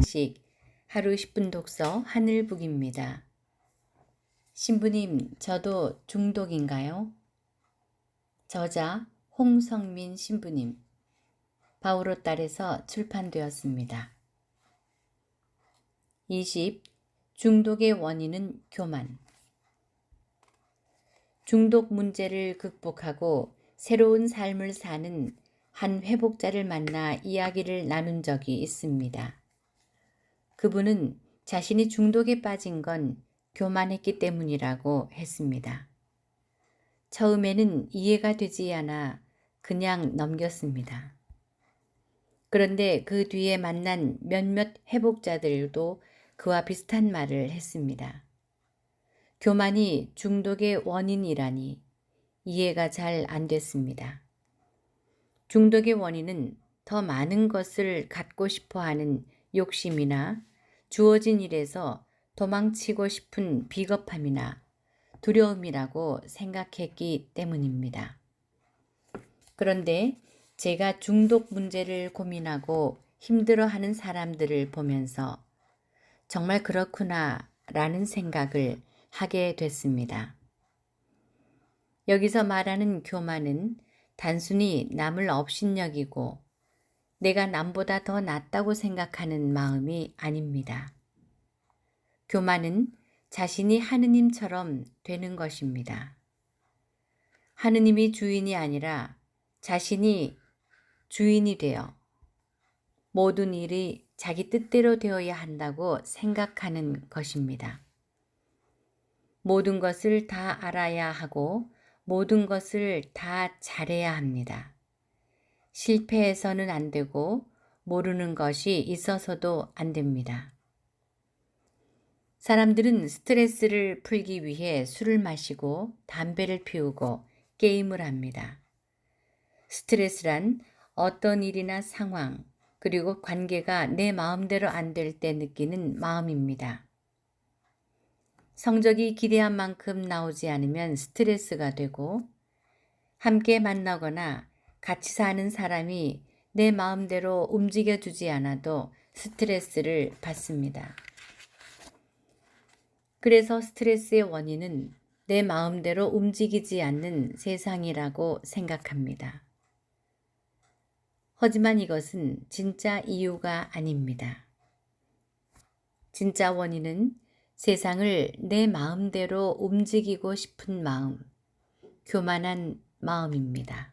상식 하루 10분 독서 하늘북입니다. 신부님, 저도 중독인가요? 저자 홍성민 신부님, 바오로 딸에서 출판되었습니다. 20. 중독의 원인은 교만. 중독 문제를 극복하고 새로운 삶을 사는 한 회복자를 만나 이야기를 나눈 적이 있습니다. 그분은 자신이 중독에 빠진 건 교만했기 때문이라고 했습니다. 처음에는 이해가 되지 않아 그냥 넘겼습니다. 그런데 그 뒤에 만난 몇몇 회복자들도 그와 비슷한 말을 했습니다. 교만이 중독의 원인이라니 이해가 잘 안 됐습니다. 중독의 원인은 더 많은 것을 갖고 싶어 하는 욕심이나 주어진 일에서 도망치고 싶은 비겁함이나 두려움이라고 생각했기 때문입니다. 그런데 제가 중독 문제를 고민하고 힘들어하는 사람들을 보면서 정말 그렇구나 라는 생각을 하게 됐습니다. 여기서 말하는 교만은 단순히 남을 업신여기고 내가 남보다 더 낫다고 생각하는 마음이 아닙니다. 교만은 자신이 하느님처럼 되는 것입니다. 하느님이 주인이 아니라 자신이 주인이 되어 모든 일이 자기 뜻대로 되어야 한다고 생각하는 것입니다. 모든 것을 다 알아야 하고 모든 것을 다 잘해야 합니다. 실패해서는 안 되고 모르는 것이 있어서도 안 됩니다. 사람들은 스트레스를 풀기 위해 술을 마시고 담배를 피우고 게임을 합니다. 스트레스란 어떤 일이나 상황, 그리고 관계가 내 마음대로 안 될 때 느끼는 마음입니다. 성적이 기대한 만큼 나오지 않으면 스트레스가 되고 함께 만나거나 같이 사는 사람이 내 마음대로 움직여주지 않아도 스트레스를 받습니다. 그래서 스트레스의 원인은 내 마음대로 움직이지 않는 세상이라고 생각합니다. 하지만 이것은 진짜 이유가 아닙니다. 진짜 원인은 세상을 내 마음대로 움직이고 싶은 마음, 교만한 마음입니다.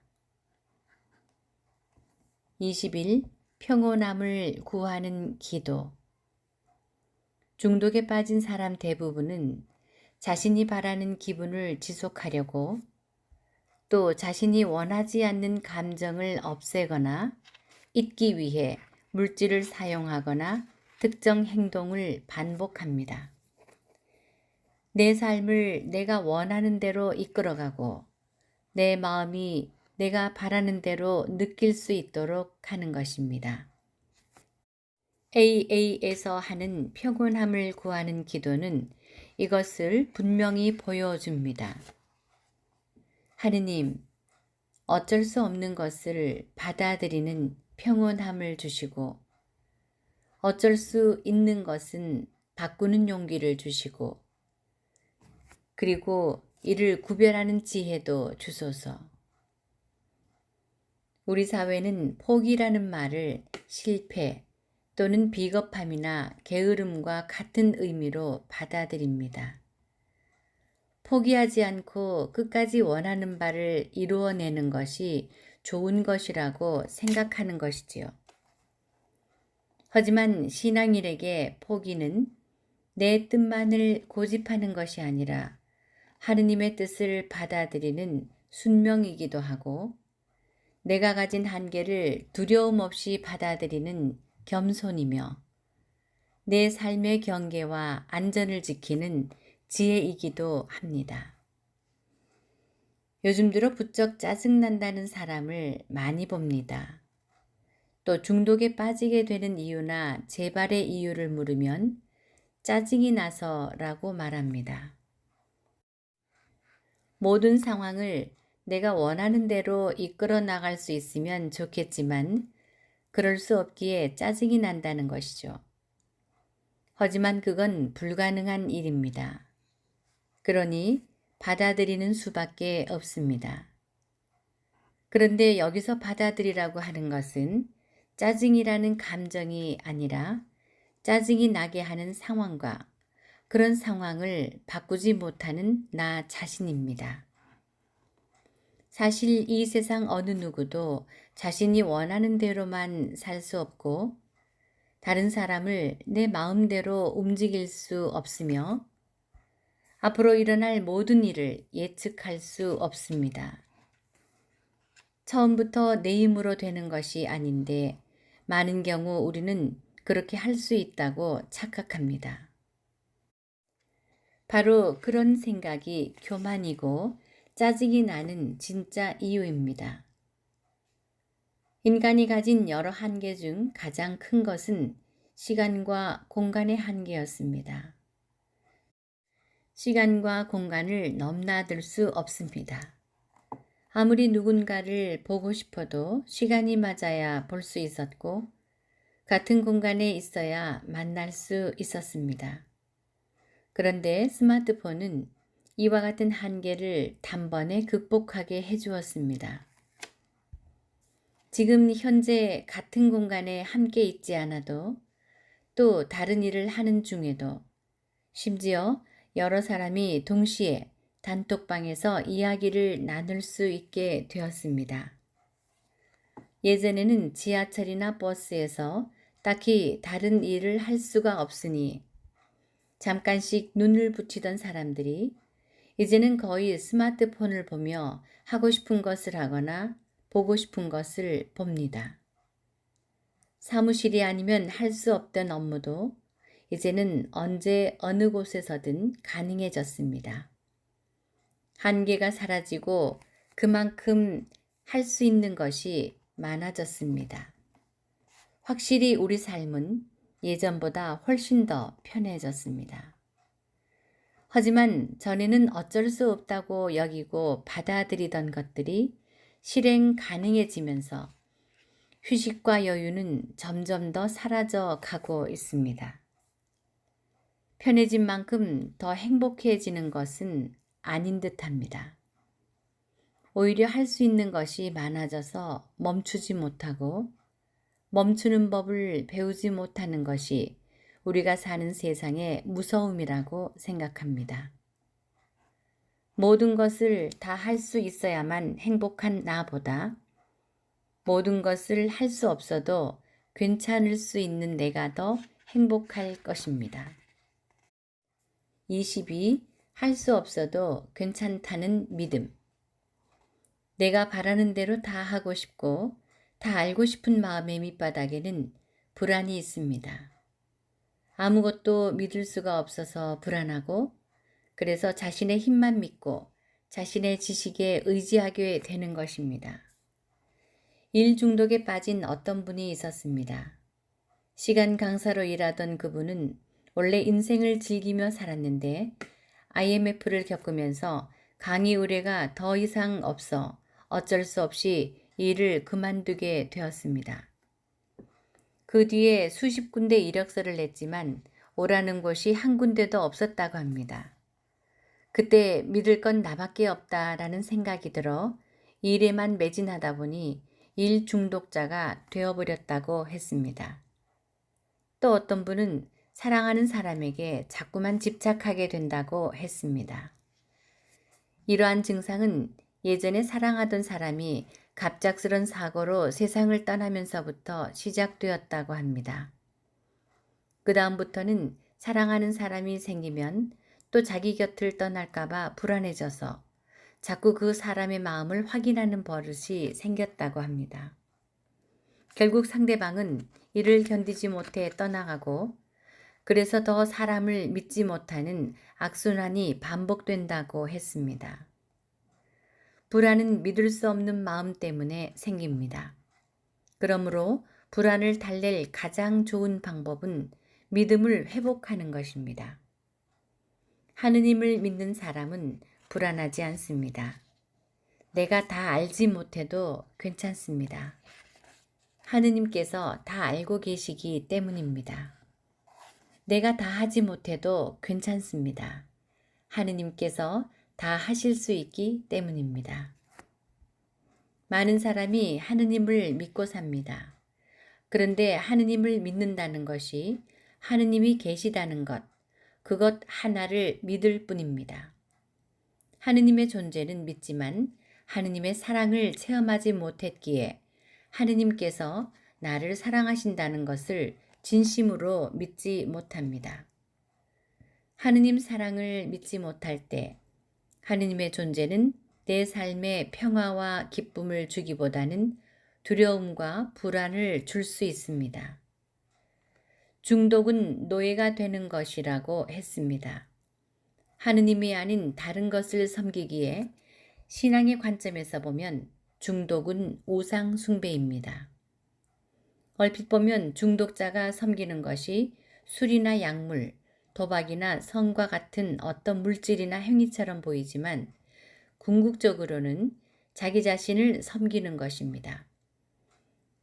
21. 평온함을 구하는 기도. 중독에 빠진 사람 대부분은 자신이 바라는 기분을 지속하려고 또 자신이 원하지 않는 감정을 없애거나 잊기 위해 물질을 사용하거나 특정 행동을 반복합니다. 내 삶을 내가 원하는 대로 이끌어가고 내 마음이 내가 바라는 대로 느낄 수 있도록 하는 것입니다. AA에서 하는 평온함을 구하는 기도는 이것을 분명히 보여줍니다. 하느님, 어쩔 수 없는 것을 받아들이는 평온함을 주시고 어쩔 수 있는 것은 바꾸는 용기를 주시고 그리고 이를 구별하는 지혜도 주소서. 우리 사회는 포기라는 말을 실패 또는 비겁함이나 게으름과 같은 의미로 받아들입니다. 포기하지 않고 끝까지 원하는 바를 이루어내는 것이 좋은 것이라고 생각하는 것이지요. 하지만 신앙인에게 포기는 내 뜻만을 고집하는 것이 아니라 하느님의 뜻을 받아들이는 순명이기도 하고 내가 가진 한계를 두려움 없이 받아들이는 겸손이며 내 삶의 경계와 안전을 지키는 지혜이기도 합니다. 요즘 들어 부쩍 짜증난다는 사람을 많이 봅니다. 또 중독에 빠지게 되는 이유나 재발의 이유를 물으면 짜증이 나서라고 말합니다. 모든 상황을 내가 원하는 대로 이끌어 나갈 수 있으면 좋겠지만 그럴 수 없기에 짜증이 난다는 것이죠. 하지만 그건 불가능한 일입니다. 그러니 받아들이는 수밖에 없습니다. 그런데 여기서 받아들이라고 하는 것은 짜증이라는 감정이 아니라 짜증이 나게 하는 상황과 그런 상황을 바꾸지 못하는 나 자신입니다. 사실 이 세상 어느 누구도 자신이 원하는 대로만 살 수 없고 다른 사람을 내 마음대로 움직일 수 없으며 앞으로 일어날 모든 일을 예측할 수 없습니다. 처음부터 내 힘으로 되는 것이 아닌데 많은 경우 우리는 그렇게 할 수 있다고 착각합니다. 바로 그런 생각이 교만이고 짜증이 나는 진짜 이유입니다. 인간이 가진 여러 한계 중 가장 큰 것은 시간과 공간의 한계였습니다. 시간과 공간을 넘나들 수 없습니다. 아무리 누군가를 보고 싶어도 시간이 맞아야 볼 수 있었고 같은 공간에 있어야 만날 수 있었습니다. 그런데 스마트폰은 이와 같은 한계를 단번에 극복하게 해주었습니다. 지금 현재 같은 공간에 함께 있지 않아도 또 다른 일을 하는 중에도 심지어 여러 사람이 동시에 단톡방에서 이야기를 나눌 수 있게 되었습니다. 예전에는 지하철이나 버스에서 딱히 다른 일을 할 수가 없으니 잠깐씩 눈을 붙이던 사람들이 이제는 거의 스마트폰을 보며 하고 싶은 것을 하거나 보고 싶은 것을 봅니다. 사무실이 아니면 할 수 없던 업무도 이제는 언제 어느 곳에서든 가능해졌습니다. 한계가 사라지고 그만큼 할 수 있는 것이 많아졌습니다. 확실히 우리 삶은 예전보다 훨씬 더 편해졌습니다. 하지만 전에는 어쩔 수 없다고 여기고 받아들이던 것들이 실행 가능해지면서 휴식과 여유는 점점 더 사라져 가고 있습니다. 편해진 만큼 더 행복해지는 것은 아닌 듯합니다. 오히려 할 수 있는 것이 많아져서 멈추지 못하고 멈추는 법을 배우지 못하는 것이 우리가 사는 세상의 무서움이라고 생각합니다. 모든 것을 다 할 수 있어야만 행복한 나보다 모든 것을 할 수 없어도 괜찮을 수 있는 내가 더 행복할 것입니다. 22. 할 수 없어도 괜찮다는 믿음. 내가 바라는 대로 다 하고 싶고 다 알고 싶은 마음의 밑바닥에는 불안이 있습니다. 아무것도 믿을 수가 없어서 불안하고 그래서 자신의 힘만 믿고 자신의 지식에 의지하게 되는 것입니다. 일 중독에 빠진 어떤 분이 있었습니다. 시간 강사로 일하던 그분은 원래 인생을 즐기며 살았는데 IMF를 겪으면서 강의 의뢰가 더 이상 없어 어쩔 수 없이 일을 그만두게 되었습니다. 그 뒤에 수십 군데 이력서를 냈지만 오라는 곳이 한 군데도 없었다고 합니다. 그때 믿을 건 나밖에 없다라는 생각이 들어 일에만 매진하다 보니 일 중독자가 되어버렸다고 했습니다. 또 어떤 분은 사랑하는 사람에게 자꾸만 집착하게 된다고 했습니다. 이러한 증상은 예전에 사랑하던 사람이 갑작스런 사고로 세상을 떠나면서부터 시작되었다고 합니다. 그 다음부터는 사랑하는 사람이 생기면 또 자기 곁을 떠날까봐 불안해져서 자꾸 그 사람의 마음을 확인하는 버릇이 생겼다고 합니다. 결국 상대방은 이를 견디지 못해 떠나가고 그래서 더 사람을 믿지 못하는 악순환이 반복된다고 했습니다. 불안은 믿을 수 없는 마음 때문에 생깁니다. 그러므로 불안을 달랠 가장 좋은 방법은 믿음을 회복하는 것입니다. 하느님을 믿는 사람은 불안하지 않습니다. 내가 다 알지 못해도 괜찮습니다. 하느님께서 다 알고 계시기 때문입니다. 내가 다 하지 못해도 괜찮습니다. 하느님께서 다 하실 수 있기 때문입니다. 많은 사람이 하느님을 믿고 삽니다. 그런데 하느님을 믿는다는 것이 하느님이 계시다는 것, 그것 하나를 믿을 뿐입니다. 하느님의 존재는 믿지만 하느님의 사랑을 체험하지 못했기에 하느님께서 나를 사랑하신다는 것을 진심으로 믿지 못합니다. 하느님 사랑을 믿지 못할 때 하느님의 존재는 내 삶에 평화와 기쁨을 주기보다는 두려움과 불안을 줄 수 있습니다. 중독은 노예가 되는 것이라고 했습니다. 하느님이 아닌 다른 것을 섬기기에 신앙의 관점에서 보면 중독은 우상 숭배입니다. 얼핏 보면 중독자가 섬기는 것이 술이나 약물, 도박이나 성과 같은 어떤 물질이나 행위처럼 보이지만 궁극적으로는 자기 자신을 섬기는 것입니다.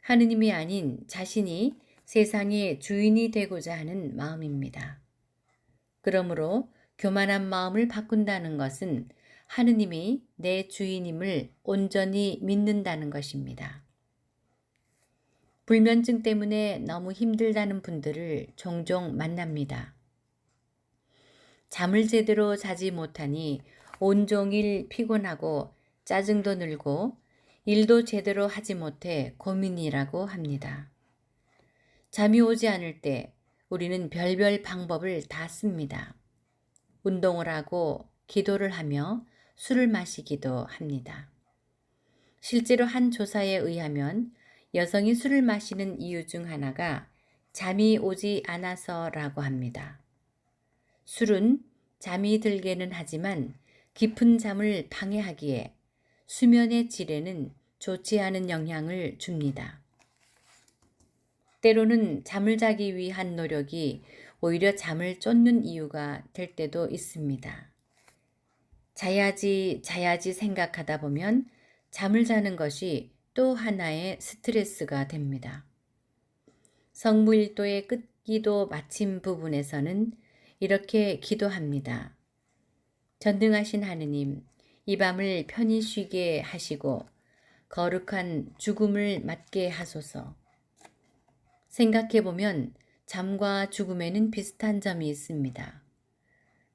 하느님이 아닌 자신이 세상의 주인이 되고자 하는 마음입니다. 그러므로 교만한 마음을 바꾼다는 것은 하느님이 내 주인임을 온전히 믿는다는 것입니다. 불면증 때문에 너무 힘들다는 분들을 종종 만납니다. 잠을 제대로 자지 못하니 온종일 피곤하고 짜증도 늘고 일도 제대로 하지 못해 고민이라고 합니다. 잠이 오지 않을 때 우리는 별별 방법을 다 씁니다. 운동을 하고 기도를 하며 술을 마시기도 합니다. 실제로 한 조사에 의하면 여성이 술을 마시는 이유 중 하나가 잠이 오지 않아서라고 합니다. 술은 잠이 들게는 하지만 깊은 잠을 방해하기에 수면의 질에는 좋지 않은 영향을 줍니다. 때로는 잠을 자기 위한 노력이 오히려 잠을 쫓는 이유가 될 때도 있습니다. 자야지 생각하다 보면 잠을 자는 것이 또 하나의 스트레스가 됩니다. 성무일도의 끝기도 마침 부분에서는 이렇게 기도합니다. 전능하신 하느님, 이 밤을 편히 쉬게 하시고 거룩한 죽음을 맞게 하소서. 생각해보면 잠과 죽음에는 비슷한 점이 있습니다.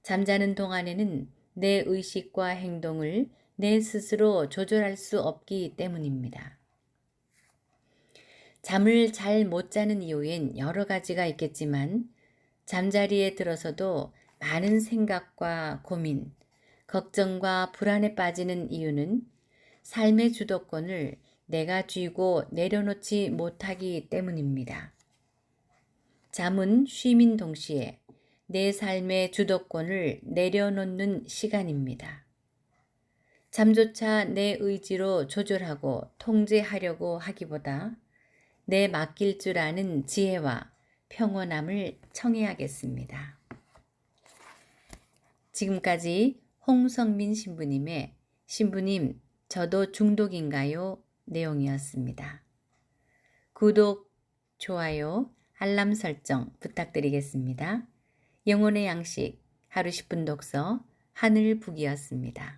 잠자는 동안에는 내 의식과 행동을 내 스스로 조절할 수 없기 때문입니다. 잠을 잘 못 자는 이유엔 여러 가지가 있겠지만 잠자리에 들어서도 많은 생각과 고민, 걱정과 불안에 빠지는 이유는 삶의 주도권을 내가 쥐고 내려놓지 못하기 때문입니다. 잠은 쉼인 동시에 내 삶의 주도권을 내려놓는 시간입니다. 잠조차 내 의지로 조절하고 통제하려고 하기보다 내 맡길 줄 아는 지혜와 평온함을 청해야겠습니다. 지금까지 홍성민 신부님의 신부님, 저도 중독인가요? 내용이었습니다. 구독, 좋아요, 알람 설정 부탁드리겠습니다. 영혼의 양식, 하루 10분 독서, 하늘북이었습니다.